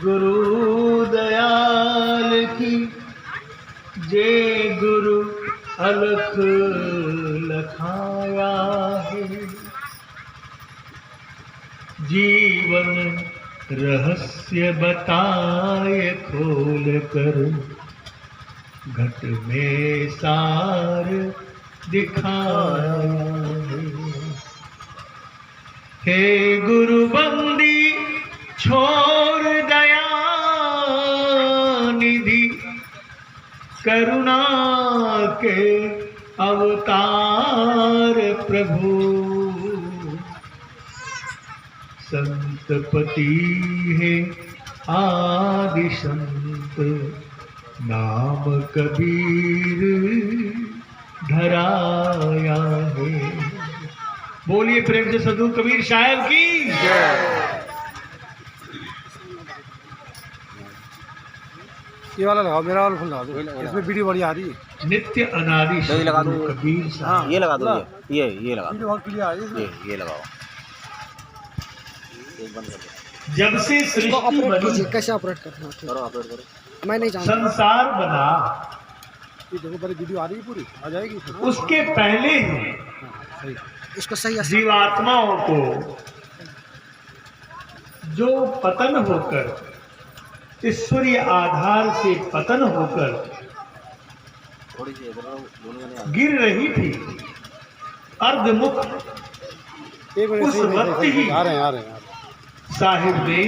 गुरु दयाल की जय। गुरु अलख लखाया है, जीवन रहस्य बताए खोल कर, घट में सार दिखाया है। हे गुरु बंदी छोड़ दया निधि, करुणा के अवतार प्रभु। संतपति है आदि संत, नाम कबीर धराया है। बोलिए प्रेम से सदगुरु कबीर साहब की जय। ये वाला लगाओ, मेरा वाला फुल लगा दो, इसमें वीडियो बड़ी आ रही है। नित्य अनादि ये लगा दो कबीर साहब। ये लगा दो, ये लगा दो, वीडियो बहुत क्लियर आ रही है। ये लगाओ। जब से सृष्टि बनी, कैसे ऑपरेट करना है? करो, ऑपरेट करो। मैं नहीं जानता। संसार बना, ये देखो बड़ी वीडियो आ रही है, पूरी आ जाएगी। उसके पहले ही सही, इसको सही जीवात्माओं को जो पतन होकर, ईश्वरीय आधार से पतन होकर थोड़ी सी गिर रही थी अर्धमुख, उस वक्त ही आ रहे हैं साहिब ने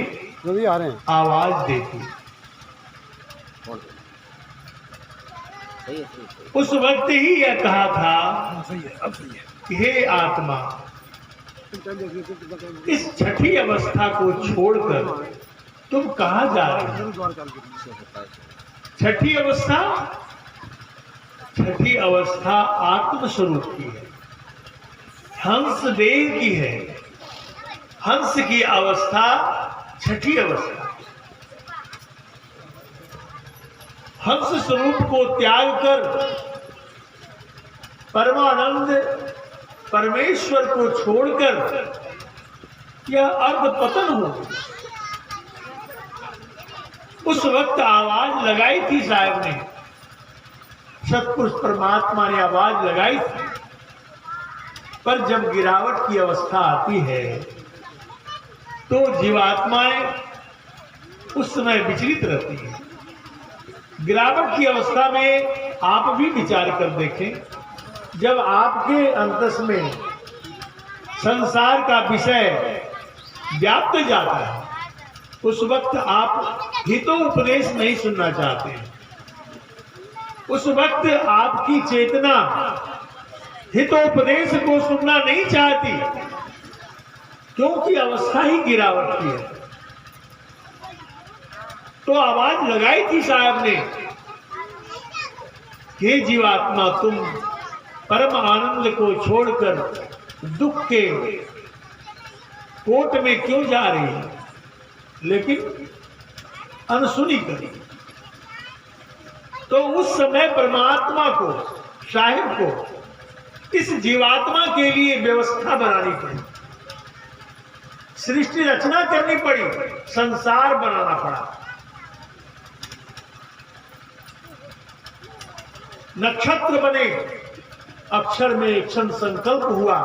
जो भी आ रहे हैं आवाज दे दी। उस वक्त ही यह कहा था सही है, अब सही है। कि हे आत्मा, इस छठी अवस्था को छोड़कर तुम कहाँ जा रहे हो? छठी अवस्था, छठी अवस्था आत्म स्वरूप की है, हंस देव की है। हंस की अवस्था छठी अवस्था। हंस स्वरूप को त्याग कर परमानंद परमेश्वर को छोड़कर यह अर्ध पतन हो। उस वक्त आवाज लगाई थी साहब ने, सतपुरुष परमात्मा ने आवाज लगाई थी, पर जब गिरावट की अवस्था आती है तो जीवात्माएं उस समय विचलित रहती हैं। गिरावट की अवस्था में आप भी विचार कर देखें, जब आपके अंतस में संसार का विषय व्याप्त जाता है, उस वक्त आप हितोपदेश नहीं सुनना चाहते हैं। उस वक्त आपकी चेतना हितोपदेश को सुनना नहीं चाहती, क्योंकि अवस्था ही गिरावट की है। तो आवाज लगाई थी साहब ने, हे जीवात्मा, तुम परम आनंद को छोड़कर दुख के कोट में क्यों जा रही है? लेकिन अनसुनी करी। तो उस समय परमात्मा को, साहिब को इस जीवात्मा के लिए व्यवस्था बनानी पड़ी, सृष्टि रचना करनी पड़ी, संसार बनाना पड़ा। नक्षत्र बने, अक्षर में क्षण संकल्प हुआ,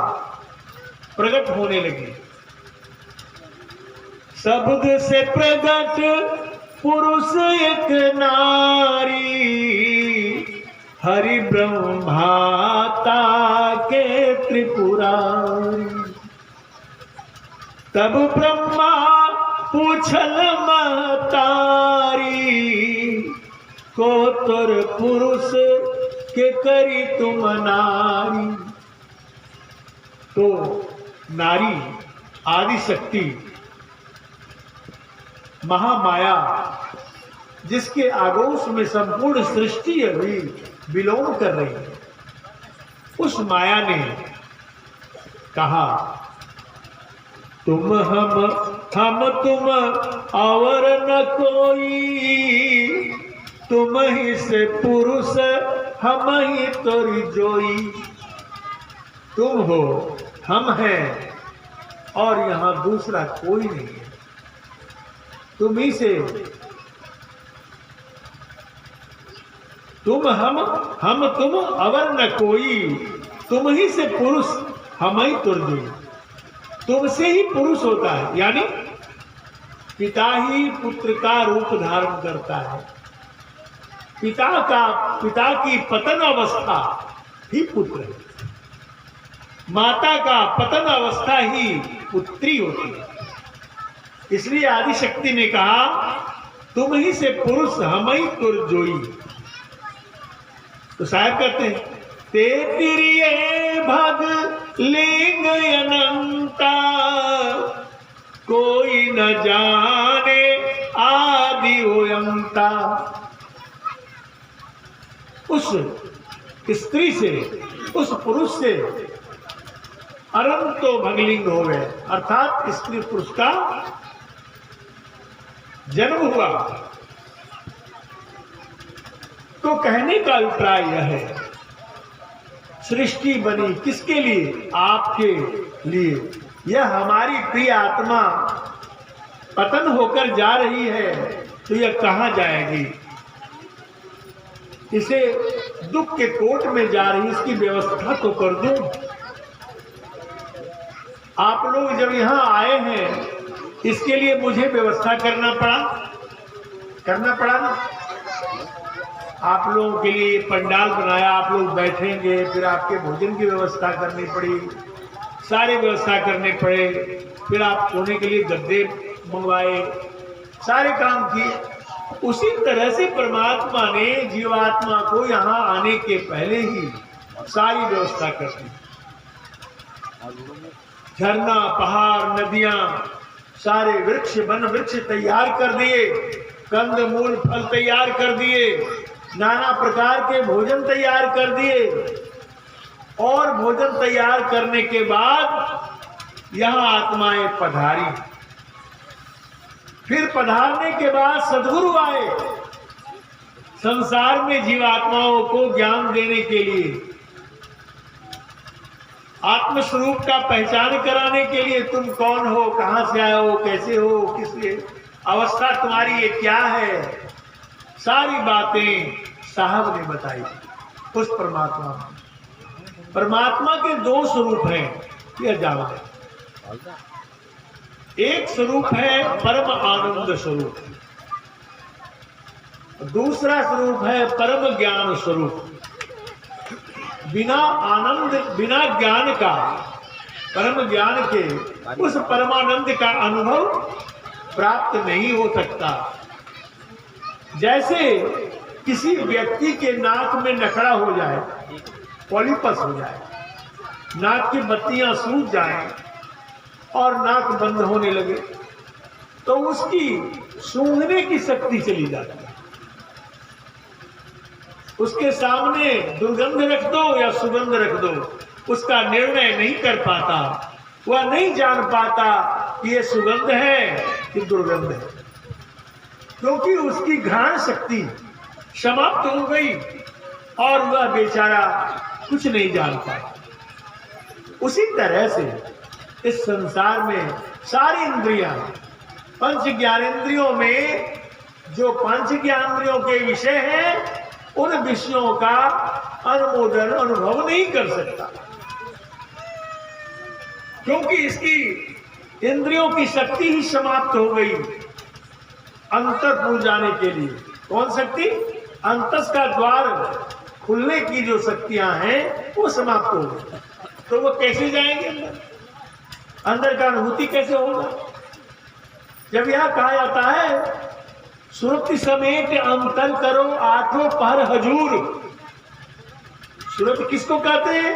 प्रकट होने लगे। शब्द से प्रकट पुरुष एक नारी, हरि ब्रह्माता के त्रिपुरारी। तब ब्रह्मा पूछल महतारी, को तोर पुरुष के करी तुम नारी। तो नारी आदि शक्ति महामाया, जिसके आगोश में संपूर्ण सृष्टि अभी विलोम कर रही है, उस माया ने कहा, तुम हम तुम और न कोई, तुम ही से पुरुष हम ही तोरी जोई। तुम हो, हम हैं, और यहां दूसरा कोई नहीं है। तुम ही से, तुम हम तुम अवर न कोई, तुम ही से पुरुष हम ही तुरजुई। तुमसे ही पुरुष होता है, यानी पिता ही पुत्र का रूप धारण करता है। पिता की पतन अवस्था ही पुत्र है, माता का पतन अवस्था ही पुत्री होती है। इसलिए आदिशक्ति ने कहा तुम ही से पुरुष हम ही तुरजोई। तो साहब कहते हैं ते तिरिये भग लिंग अनंता, कोई न जाने आदि होयंता। उस स्त्री से, उस पुरुष से अनंतो भगलिंग हो गए, अर्थात स्त्री पुरुष का जन्म हुआ। तो कहने का अभिप्राय यह है, सृष्टि बनी किसके लिए? आपके लिए। यह हमारी प्रिय आत्मा पतन होकर जा रही है, तो यह कहां जाएगी? इसे दुख के कोट में जा रही, इसकी व्यवस्था तो कर दूं। आप लोग जब यहां आए हैं, इसके लिए मुझे व्यवस्था करना पड़ा ना। आप लोगों के लिए पंडाल बनाया, आप लोग बैठेंगे, फिर आपके भोजन की व्यवस्था करनी पड़ी, सारी व्यवस्था करने पड़े, फिर आप सोने के लिए गद्दे मंगवाए, सारे काम किए। उसी तरह से परमात्मा ने जीवात्मा को यहाँ आने के पहले ही सारी व्यवस्था कर दी। झरना, पहाड़, नदियां, सारे वृक्ष, वन वृक्ष तैयार कर दिए, कंद मूल फल तैयार कर दिए, नाना प्रकार के भोजन तैयार कर दिए। और भोजन तैयार करने के बाद यहाँ आत्माएं पधारी। फिर पधारने के बाद सद्गुरु आए संसार में जीवात्माओं को ज्ञान देने के लिए, आत्मस्वरूप का पहचान कराने के लिए। तुम कौन हो, कहां से आए हो, कैसे हो, किस अवस्था तुम्हारी ये क्या है, सारी बातें साहब ने बताई उस परमात्मा में। परमात्मा के दो स्वरूप हैं, यह जानो। एक स्वरूप है परम आनंद स्वरूप, दूसरा स्वरूप है परम ज्ञान स्वरूप। बिना आनंद, बिना ज्ञान का, परम ज्ञान के उस परमानंद का अनुभव प्राप्त नहीं हो सकता। जैसे किसी व्यक्ति के नाक में नखड़ा हो जाए, पॉलिपस हो जाए, नाक की बत्तियां सूज जाएं और नाक बंद होने लगे, तो उसकी सूंघने की शक्ति चली जाती है। उसके सामने दुर्गंध रख दो या सुगंध रख दो, उसका निर्णय नहीं कर पाता। वह नहीं जान पाता कि ये सुगंध है कि दुर्गंध है, क्योंकि उसकी घ्राण शक्ति समाप्त हो गई और वह बेचारा कुछ नहीं जान पाता। उसी तरह से इस संसार में सारी इंद्रियां, पंच ज्ञानेंद्रियों में जो पंच ज्ञानेंद्रियों के विषय हैं, उन विषयों का अनुमोदन, अनुभव नहीं कर सकता, क्योंकि इसकी इंद्रियों की शक्ति ही समाप्त हो गई अंतरपुर जाने के लिए। कौन शक्ति? अंतस का द्वार खुलने की जो शक्तियां हैं वो समाप्त हो गई। तो वो कैसे जाएंगे अंदर? अंदर का अनुभूति कैसे होगा? जब यह कहा जाता है सुरति समेत अंतर करो आठों पहर हजूर। सुरति किसको कहते हैं?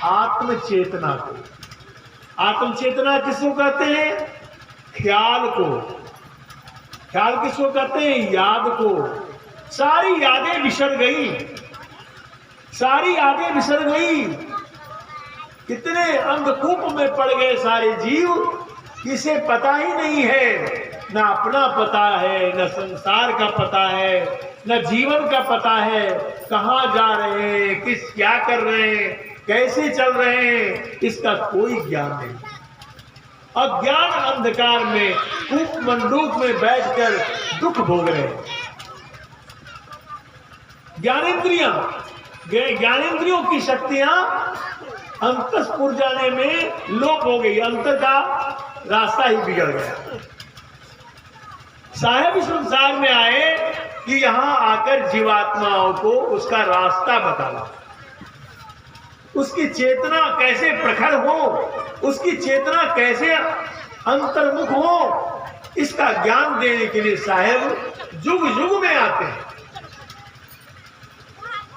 आत्म चेतना को। आत्म चेतना किसको कहते हैं? ख्याल को। ख्याल किसको कहते हैं? याद को। सारी यादें बिसर गई, सारी यादें बिसर गई। कितने अंधकूप में पड़ गए सारे जीव, किसे पता ही नहीं है, न अपना पता है, न संसार का पता है, न जीवन का पता है। कहाँ जा रहे हैं, क्या कर रहे हैं, कैसे चल रहे हैं, इसका कोई ज्ञान नहीं। अज्ञान अंधकार में कूप मंडूक में बैठकर दुख भोग रहे हैं। ज्ञानेंद्रियों की शक्तियां अंतस्पुर जाने में लोप हो गई, अंतर का रास्ता ही बिगड़ गया। साहेब संसार में आए कि यहां आकर जीवात्माओं को उसका रास्ता बताना, उसकी चेतना कैसे प्रखर हो, उसकी चेतना कैसे अंतर्मुख हो, इसका ज्ञान देने के लिए साहेब युग युग में आते हैं,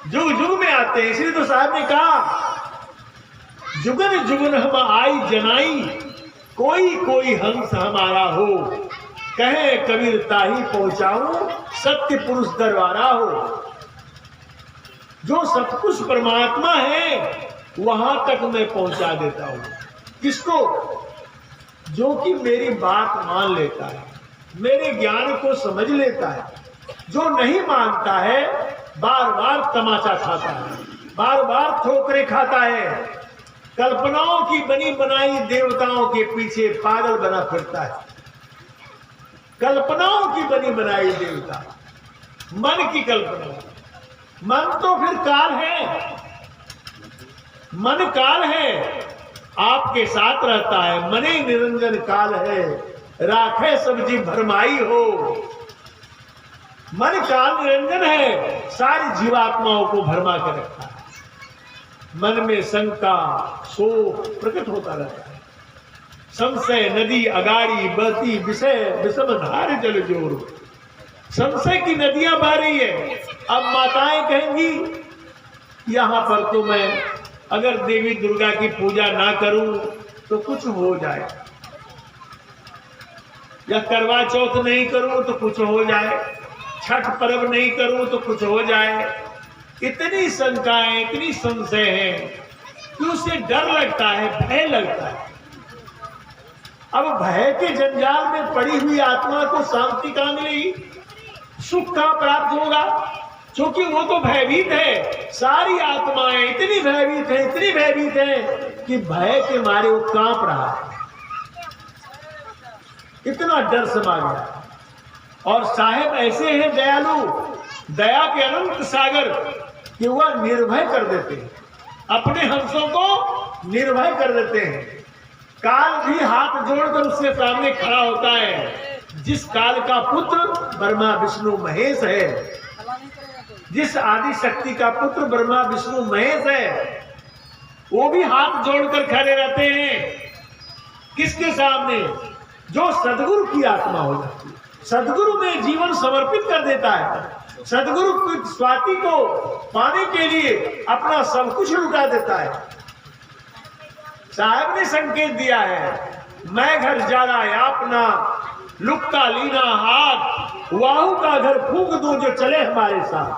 युग युग में आते हैं। इसलिए तो साहब ने कहा जुगन जुगन हम आई जनाई, कोई कोई हंस हमारा हो, कहे कबीर ताही पहुंचाऊं, सत्य पुरुष दरबारा हो। जो सब कुछ परमात्मा है वहां तक मैं पहुंचा देता हूं। किसको? जो कि मेरी बात मान लेता है, मेरे ज्ञान को समझ लेता है। जो नहीं मानता है बार बार तमाचा खाता है, बार बार ठोकरें खाता है, कल्पनाओं की बनी बनाई देवताओं के पीछे पागल बना फिरता है। कल्पनाओं की बनी बनाई देवता, मन की कल्पना। मन तो फिर काल है, मन काल है, आपके साथ रहता है। मने निरंजन काल है, राखे सब्जी भरमाई हो। मन काल निरंजन है, सारी जीवात्माओं को भरमा के रखता है। मन में शंका शोक प्रकट होता रहता है। संशय नदी अगाड़ी बहती, विषय विषम धार जल जोर। संशय की नदियां बह रही है। अब माताएं कहेंगी यहां पर तो मैं अगर देवी दुर्गा की पूजा ना करूं तो कुछ हो जाए, या करवा चौथ नहीं करूं तो कुछ हो जाए, छठ पर्व नहीं करूं तो कुछ हो जाए। इतनी शंकाएं, इतनी संशय है कि उसे डर लगता है, भय लगता है। अब भय के जंजाल में पड़ी हुई आत्मा को शांति कहां मिलेगी, सुख कहां प्राप्त होगा? क्योंकि वो तो भयभीत है। सारी आत्माएं इतनी भयभीत है, इतनी भयभीत है कि भय के मारे वो कांप रहा है, इतना डर समा गया। और साहेब ऐसे हैं दयालु, दया के अनंत सागर, कि वह निर्भय कर देते हैं, अपने हंसों को निर्भय कर देते हैं। काल भी हाथ जोड़कर उसके सामने खड़ा होता है। जिस काल का पुत्र ब्रह्मा विष्णु महेश है, जिस आदि शक्ति का पुत्र ब्रह्मा विष्णु महेश है, वो भी हाथ जोड़कर खड़े रहते हैं। किसके सामने? जो सदगुरु की आत्मा हो जाती है, सदगुरु में जीवन समर्पित कर देता है, सदगुरु की स्वाति को पाने के लिए अपना सब कुछ लुटा देता है। साहब ने संकेत दिया है, मैं घर जाना अपना लुक्का लीना हाथ, वाहू का घर फूंक दूं जो चले हमारे साथ,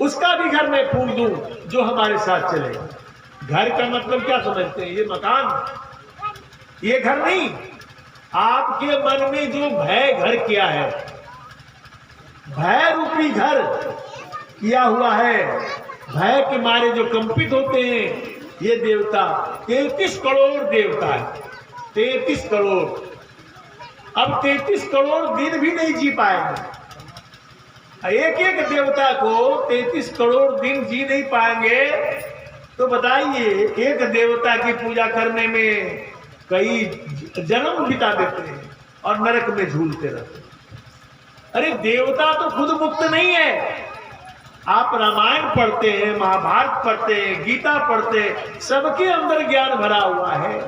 उसका भी घर मैं फूंक दूं जो हमारे साथ चले। घर का मतलब क्या समझते हैं? ये मकान, ये घर नहीं। आपके मन में जो भय घर किया है, भय रूपी घर किया हुआ है, भय के मारे जो कंपित होते हैं, ये देवता 33 करोड़ देवता है, 33 करोड़। अब 33 करोड़ दिन भी नहीं जी पाएंगे। एक एक देवता को 33 करोड़ दिन जी नहीं पाएंगे, तो बताइए एक देवता की पूजा करने में कई जन्म बिता देते हैं और नरक में झूलते रहते हैं। अरे देवता तो खुद मुक्त नहीं है। आप रामायण पढ़ते हैं, महाभारत पढ़ते हैं, गीता पढ़ते हैं, सबके अंदर ज्ञान भरा हुआ है,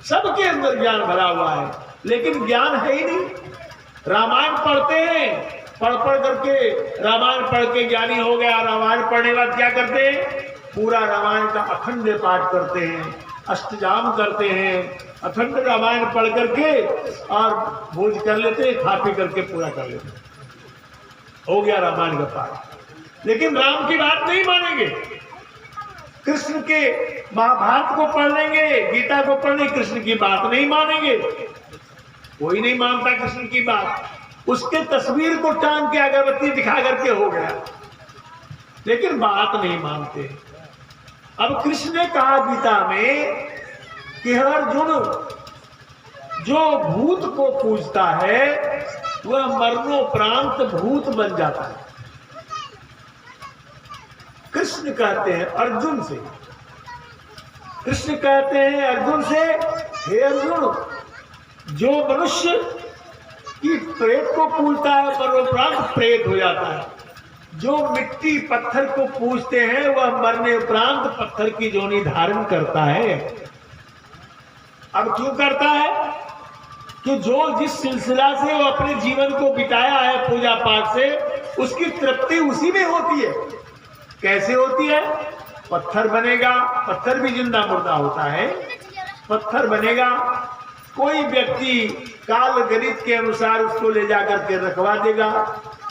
सबके अंदर ज्ञान भरा हुआ है, लेकिन ज्ञान है ही नहीं। रामायण पढ़ते हैं, पढ़ करके रामायण पढ़ के ज्ञानी हो गया। रामायण पढ़ने के बाद क्या करते हैं? पूरा रामायण का अखंड पाठ करते हैं, अष्टजाम करते हैं, अखंड रामायण पढ़ करके और भोज कर लेते हैं, खा पी करके पूरा कर लेते हैं, हो गया रामायण का पाठ। लेकिन राम की बात नहीं मानेंगे, कृष्ण के महाभारत को पढ़ लेंगे, गीता को पढ़ लेंगे, कृष्ण की बात नहीं मानेंगे। कोई नहीं मानता कृष्ण की बात, उसके तस्वीर को टांग के अगरबत्ती दिखा करके हो गया, लेकिन बात नहीं मानते। अब कृष्ण ने कहा गीता में कि अर्जुन जो भूत को पूजता है वह मरणोपरांत भूत बन जाता है। कृष्ण कहते हैं अर्जुन से, कृष्ण कहते हैं अर्जुन से, हे अर्जुन, जो मनुष्य की प्रेत को पूजता है मरणोपरांत प्रेत हो जाता है। जो मिट्टी पत्थर को पूजते हैं वह मरने उपरांत पत्थर की जोनी धारण करता है। अब क्यों करता है? कि जो जिस सिलसिला से वो अपने जीवन को बिताया है पूजा पाठ से, उसकी तृप्ति उसी में होती है। कैसे होती है? पत्थर बनेगा, पत्थर भी जिंदा मुर्दा होता है, पत्थर बनेगा, कोई व्यक्ति काल गणित के अनुसार उसको ले जाकर के रखवा देगा,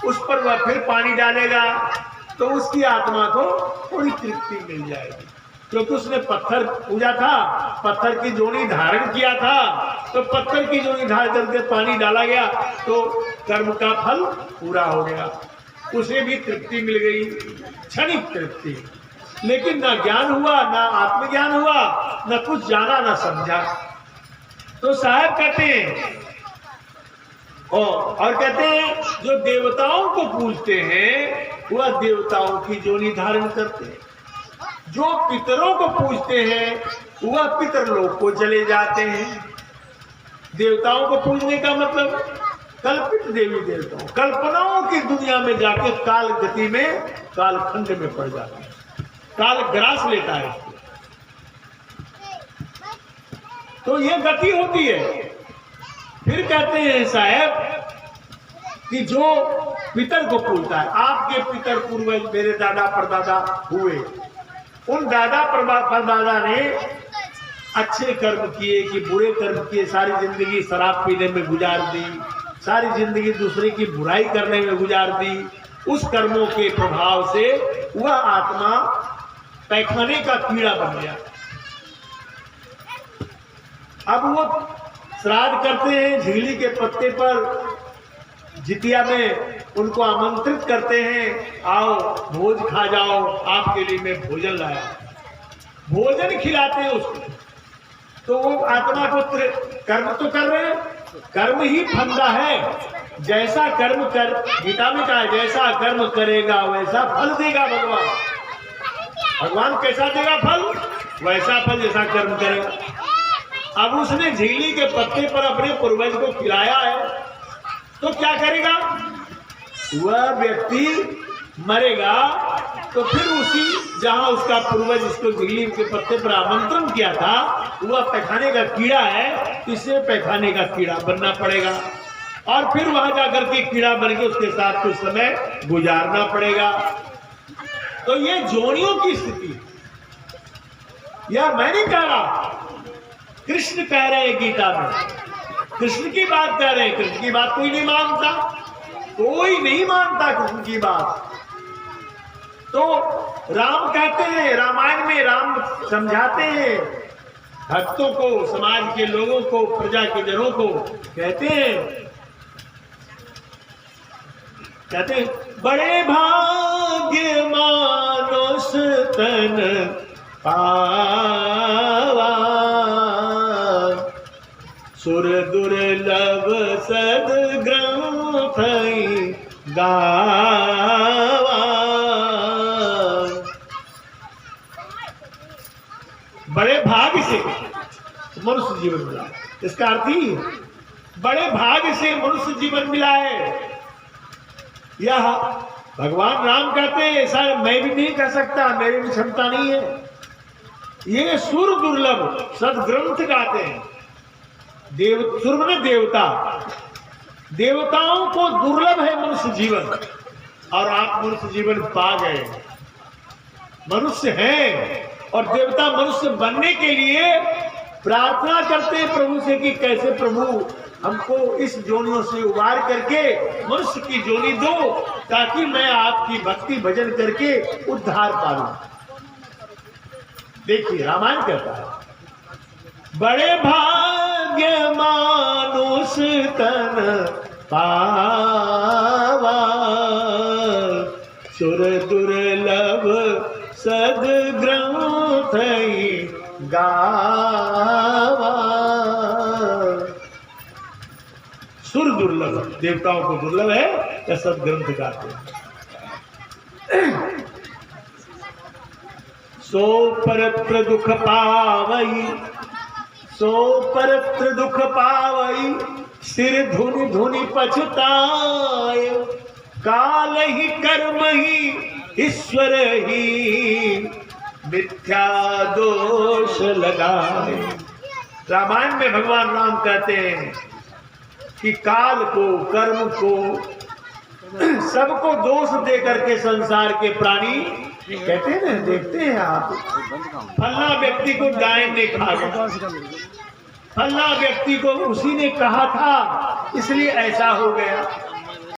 उस पर वह फिर पानी डालेगा, तो उसकी आत्मा को थोड़ी तृप्ति मिल जाएगी, क्योंकि उसने पत्थर पूजा था, पत्थर की जोनी धारण किया था, तो पत्थर की जोनी धारण करके पानी डाला गया तो कर्म का फल पूरा हो गया, उसे भी तृप्ति मिल गई, क्षणिक तृप्ति। लेकिन ना ज्ञान हुआ, ना आत्मज्ञान हुआ, ना कुछ जाना ना समझा। तो साहब कहते हैं और कहते हैं जो देवताओं को पूजते हैं वह देवताओं की जोनी धारण करते हैं, जो पितरों को पूजते हैं वह पितरलोक को चले जाते हैं। देवताओं को पूजने का मतलब कल्पित देवी देवताओं, कल्पनाओं की दुनिया में जाके काल गति में, कालखंड में पड़ जाते हैं, काल ग्रास लेता है इसको। तो ये गति होती है। फिर कहते हैं साहब कि जो पितर को पूजता है, आपके पितर पूर्वज मेरे दादा परदादा हुए, उन दादा परदादा ने अच्छे कर्म किए कि बुरे कर्म किए, सारी जिंदगी शराब पीने में गुजार दी, सारी जिंदगी दूसरे की बुराई करने में गुजार दी, उस कर्मों के प्रभाव से वह आत्मा पैखाने का कीड़ा बन गया। अब वो श्राद्ध करते हैं झीली के पत्ते पर, जितिया में उनको आमंत्रित करते हैं, आओ भोज खा जाओ, आपके लिए मैं भोजन लाया, भोजन खिलाते हैं उसको। तो वो आत्मा को कर्म तो कर रहे हैं, कर्म ही फंदा है, जैसा कर्म कर, गीता में कहा जैसा कर्म करेगा वैसा फल देगा भगवान। भगवान कैसा देगा फल? वैसा फल जैसा कर्म करेगा। अब उसने झीली के पत्ते पर अपने पूर्वज को खिलाया है, तो क्या करेगा? वह व्यक्ति मरेगा तो फिर उसी जहां उसका पूर्वज इसको झीली के पत्ते पर आमंत्रण किया था, वह पैखाने का कीड़ा है, इसे पैखाने का कीड़ा बनना पड़ेगा, और फिर वहां जाकर के कीड़ा बन के उसके साथ कुछ समय गुजारना पड़ेगा। तो ये जोनियों की स्थिति, यह मैं नहीं कह रहा, कृष्ण कह रहे हैं गीता में, कृष्ण की बात कह रहे हैं। कृष्ण की बात कोई नहीं मानता, कोई नहीं मानता कृष्ण की बात। तो राम कहते हैं, रामायण में राम समझाते हैं भक्तों को, समाज के लोगों को, प्रजा के जनों को, कहते हैं बड़े भाग्य मानुष तन पावा, सुर दुर्लभ सद्ग्रंथ गावा। बड़े भाग्य से मनुष्य जीवन मिला, इसका अर्थ ही बड़े भाग्य से मनुष्य जीवन मिला है। यह भगवान राम कहते हैं, ऐसा मैं भी नहीं कह सकता, मेरी भी क्षमता नहीं है। ये सुर दुर्लभ सद्ग्रंथ गाते हैं, सुर में देवता, देवताओं को दुर्लभ है मनुष्य जीवन, और आप मनुष्य जीवन पा गए, मनुष्य हैं। और देवता मनुष्य बनने के लिए प्रार्थना करते हैं प्रभु से कि कैसे प्रभु हमको इस जोनियों से उबार करके मनुष्य की जोनी दो, ताकि मैं आपकी भक्ति भजन करके उद्धार पाऊं। देखिए रामायण कहता है बड़े भाग्य मानुष तन पावा, सुर दुर्लभ सद्ग्रंथ गावा। दुर्लभ, देवताओं को दुर्लभ है या सदग्रंथ गाते हैं। सो परत्र दुख पावई, सो परत्र दुख पावई, सिर धुनि धुनि पछताए, काल ही कर्म ही ईश्वर ही, मिथ्या दोष लगाए। रामायण में भगवान राम कहते हैं कि काल को, कर्म को, सबको दोष दे करके संसार के प्राणी कहते हैं ना, देखते हैं आप, फलना व्यक्ति को डायन ने खा गया, फलना व्यक्ति को उसी ने कहा था इसलिए ऐसा हो गया।